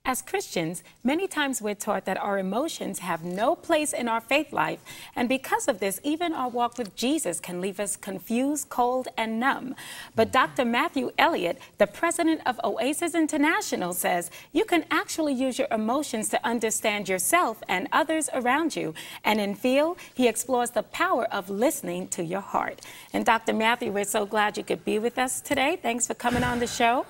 As Christians, many times we're taught that our emotions have no place in our faith life, and because of this, even our walk with Jesus can leave us confused, cold, and numb. But Dr. Matthew Elliott, the president of Oasis International, says you can actually use your emotions to understand yourself and others around you. And in Feel, he explores the power of listening to your heart. And Dr. Matthew, we're so glad you could be with us today. Thanks for coming on the show.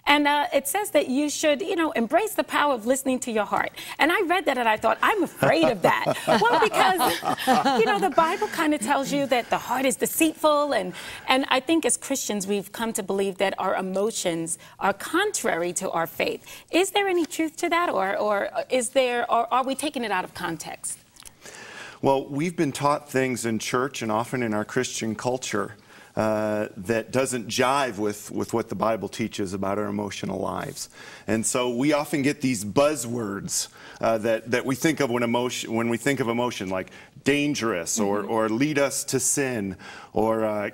And it says that you should, embrace the power of listening to your heart. And I read that and I thought, I'm afraid of that. Well, because, the Bible kind of tells you that the heart is deceitful. And I think as Christians, we've come to believe that our emotions are contrary to our faith. Is there any truth to that? Or are we taking it out of context? Well, we've been taught things in church and often in our Christian culture that doesn't jive with what the Bible teaches about our emotional lives. And so we often get these buzzwords that we think of when we think of emotion, like dangerous or lead us to sin or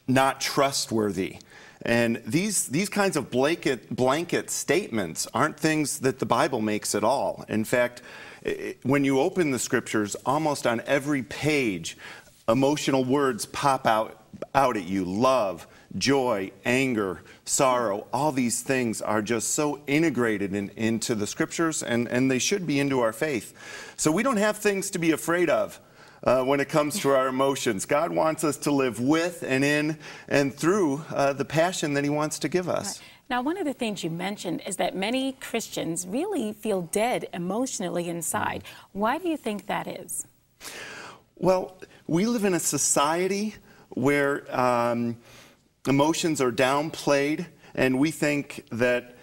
not trustworthy. And these kinds of blanket statements aren't things that the Bible makes at all. In fact, when you open the scriptures, almost on every page, emotional words pop out at you. Love, joy, anger, sorrow, all these things are just so integrated into the scriptures, and they should be into our faith. So we don't have things to be afraid of when it comes to our emotions. God wants us to live with and in and through the passion that he wants to give us. Right. Now, one of the things you mentioned is that many Christians really feel dead emotionally inside. Why do you think that is? Well, we live in a society where emotions are downplayed, and we think that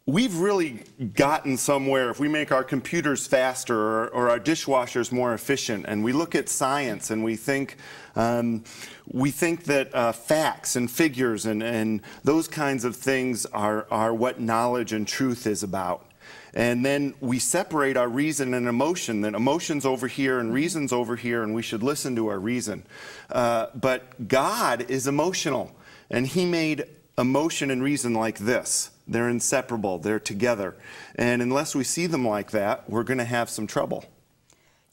we've really gotten somewhere if we make our computers faster or our dishwashers more efficient. And we look at science and we think that facts and figures and those kinds of things are what knowledge and truth is about. And then we separate our reason and emotion, that emotion's over here and reason's over here, and we should listen to our reason. But God is emotional, and he made emotion and reason like this. They're inseparable, they're together. And unless we see them like that, we're going to have some trouble.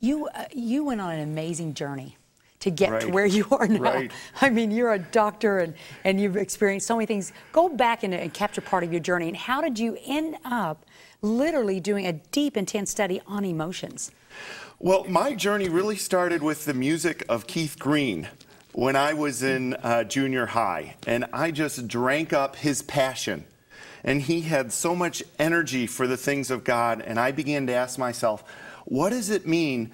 You went on an amazing journey to get to where you are now. Right. I mean, you're a doctor and you've experienced so many things. Go back and capture part of your journey. And how did you end up literally doing a deep, intense study on emotions? Well, my journey really started with the music of Keith Green when I was in junior high. And I just drank up his passion. And he had so much energy for the things of God. And I began to ask myself, what does it mean?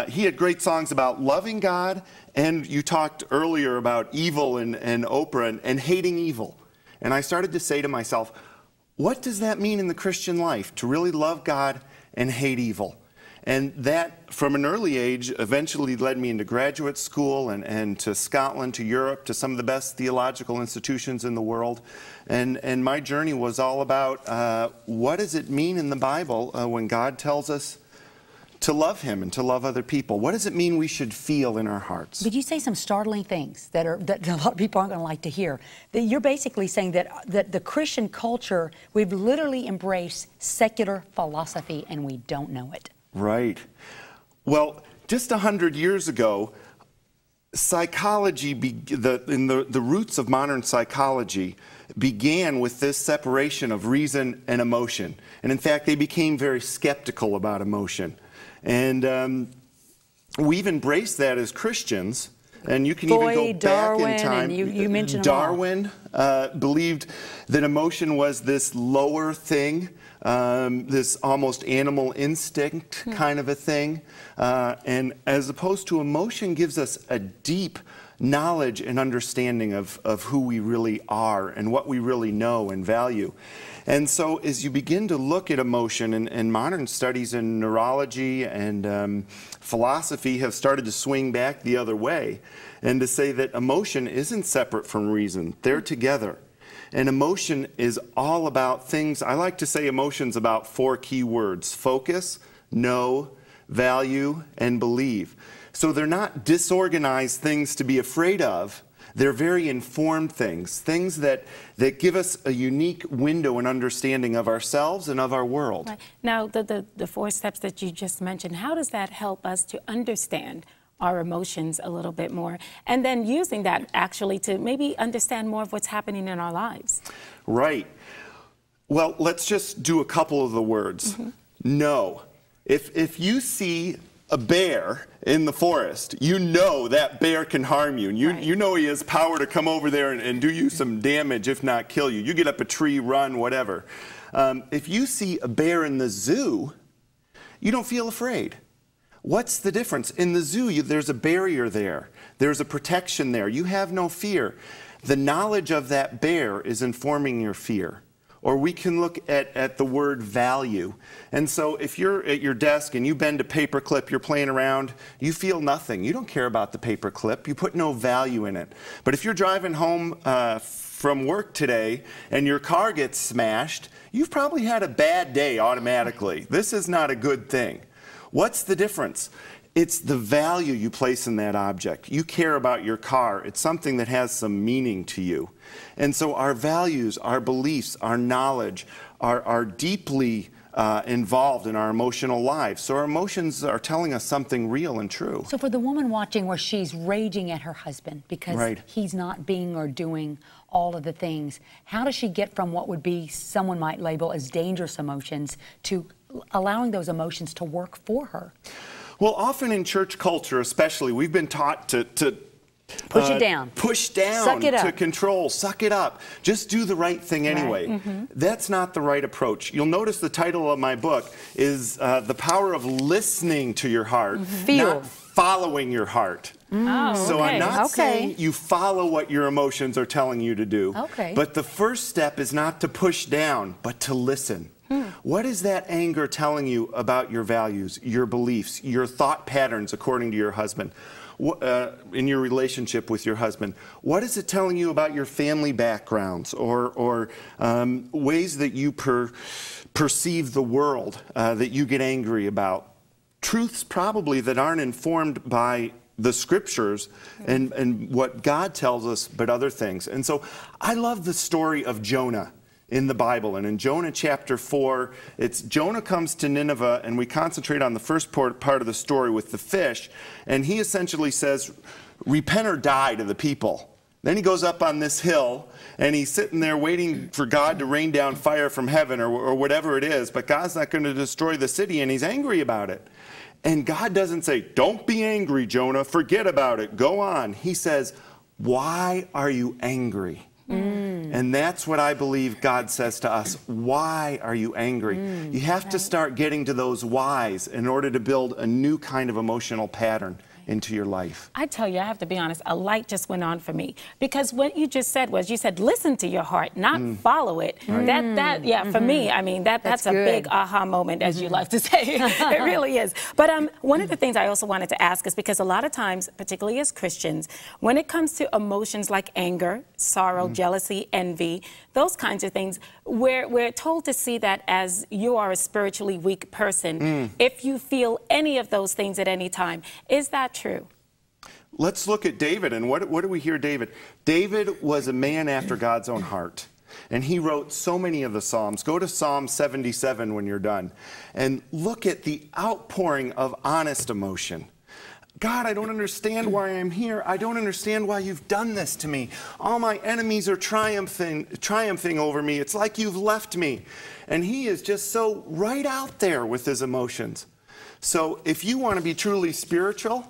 He had great songs about loving God, and you talked earlier about evil and Oprah and hating evil. And I started to say to myself, what does that mean in the Christian life, to really love God and hate evil? And that, from an early age, eventually led me into graduate school and to Scotland, to Europe, to some of the best theological institutions in the world. And my journey was all about what does it mean in the Bible when God tells us to love him and to love other people? What does it mean we should feel in our hearts? But you say some startling things that a lot of people aren't going to like to hear. That you're basically saying that the Christian culture, we've literally embraced secular philosophy and we don't know it. Right. Well, just 100 years ago, psychology, the roots of modern psychology began with this separation of reason and emotion. And in fact, they became very skeptical about emotion. And we've embraced that as Christians, and you can even go back in time. And you mentioned Darwin believed that emotion was this lower thing, this almost animal instinct kind of a thing, and as opposed to emotion gives us a deep knowledge and understanding of who we really are and what we really know and value. And so as you begin to look at emotion, and modern studies in neurology and philosophy have started to swing back the other way and to say that emotion isn't separate from reason. They're together. And emotion is all about things. I like to say emotion's about 4 key words: focus, know, value, and believe. So they're not disorganized things to be afraid of. They're very informed things, things that give us a unique window and understanding of ourselves and of our world. Right. Now, the 4 steps that you just mentioned, how does that help us to understand our emotions a little bit more, and then using that actually to maybe understand more of what's happening in our lives? Right. Well, let's just do a couple of the words. No. If you see a bear in the forest, you know that bear can harm you. And you know he has power to come over there and do you some damage, if not kill you. You get up a tree, run, whatever. If you see a bear in the zoo, you don't feel afraid. What's the difference? In the zoo, there's a barrier there. There's a protection there. You have no fear. The knowledge of that bear is informing your fear. Or we can look at the word value. And so if you're at your desk and you bend a paper clip, you're playing around, you feel nothing. You don't care about the paper clip. You put no value in it. But if you're driving home from work today and your car gets smashed, you've probably had a bad day automatically. This is not a good thing. What's the difference? It's the value you place in that object. You care about your car. It's something that has some meaning to you. And so our values, our beliefs, our knowledge are deeply involved in our emotional lives. So our emotions are telling us something real and true. So for the woman watching where she's raging at her husband because he's not being or doing all of the things, how does she get from what would be someone might label as dangerous emotions to allowing those emotions to work for her? Well, often in church culture especially, we've been taught to push it down. Push down, suck it up. To control, suck it up. Just do the right thing anyway. That's not the right approach. You'll notice the title of my book is The Power of Listening to Your Heart, not following your heart. So I'm not saying you follow what your emotions are telling you to do. But the first step is not to push down, but to listen. What is that anger telling you about your values, your beliefs, your thought patterns according to your husband, in your relationship with your husband? What is it telling you about your family backgrounds or ways that you perceive the world that you get angry about? Truths probably that aren't informed by the scriptures and what God tells us, but other things. And so I love the story of Jonah in the Bible. And in Jonah chapter 4, it's Jonah comes to Nineveh, and we concentrate on the first part of the story with the fish, and he essentially says, repent or die to the people. Then he goes up on this hill, and he's sitting there waiting for God to rain down fire from heaven or whatever it is, but God's not going to destroy the city, and he's angry about it. And God doesn't say, don't be angry, Jonah, forget about it, go on. He says, why are you angry? And that's what I believe God says to us. Why are you angry? You have to start getting to those whys in order to build a new kind of emotional pattern into your life. I tell you, I have to be honest, a light just went on for me. Because what you just said was, you said, listen to your heart, not follow it. For me, I mean, that's a big aha moment, as you like to say. It really is. But one of the things I also wanted to ask is because a lot of times, particularly as Christians, when it comes to emotions like anger, sorrow, jealousy, envy, those kinds of things, we're told to see that as you are a spiritually weak person. If you feel any of those things at any time, is that true? Let's look at David. And what do we hear David? David was a man after God's own heart. And he wrote so many of the Psalms. Go to Psalm 77 when you're done. And look at the outpouring of honest emotion. God, I don't understand why I'm here. I don't understand why you've done this to me. All my enemies are triumphing over me. It's like you've left me. And he is just so right out there with his emotions. So if you want to be truly spiritual,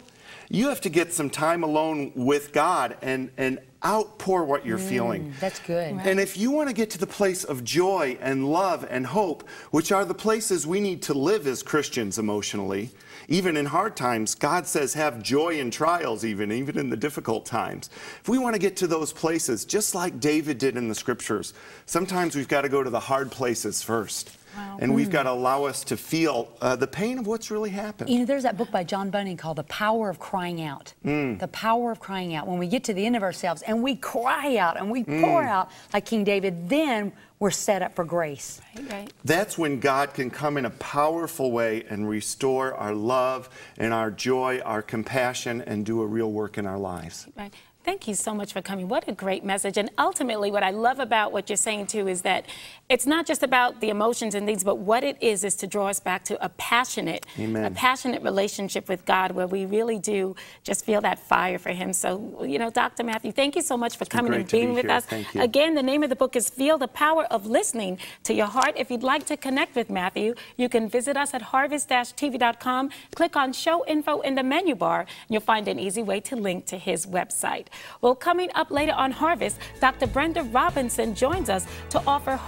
you have to get some time alone with God and outpour what you're feeling. That's good. Right. And if you want to get to the place of joy and love and hope, which are the places we need to live as Christians emotionally, even in hard times, God says have joy in trials, even in the difficult times. If we want to get to those places, just like David did in the scriptures, sometimes we've got to go to the hard places first. Wow. And we've got to allow us to feel the pain of what's really happened. You know, there's that book by John Bunyan called The Power of Crying Out. The Power of Crying Out. When we get to the end of ourselves and we cry out and we pour out like King David, then we're set up for grace. Right. That's when God can come in a powerful way and restore our love and our joy, our compassion, and do a real work in our lives. Right. Thank you so much for coming. What a great message. And ultimately, what I love about what you're saying, too, is that it's not just about the emotions and things, but what it is to draw us back to a passionate relationship with God, where we really do just feel that fire for Him. So, you know, Dr. Matthew, thank you so much for coming and being with us. Thank you. Again, the name of the book is Feel the Power of Listening to Your Heart. If you'd like to connect with Matthew, you can visit us at harvest-tv.com. Click on Show Info in the menu bar, and you'll find an easy way to link to his website. Well, coming up later on Harvest, Dr. Brenda Robinson joins us to offer hope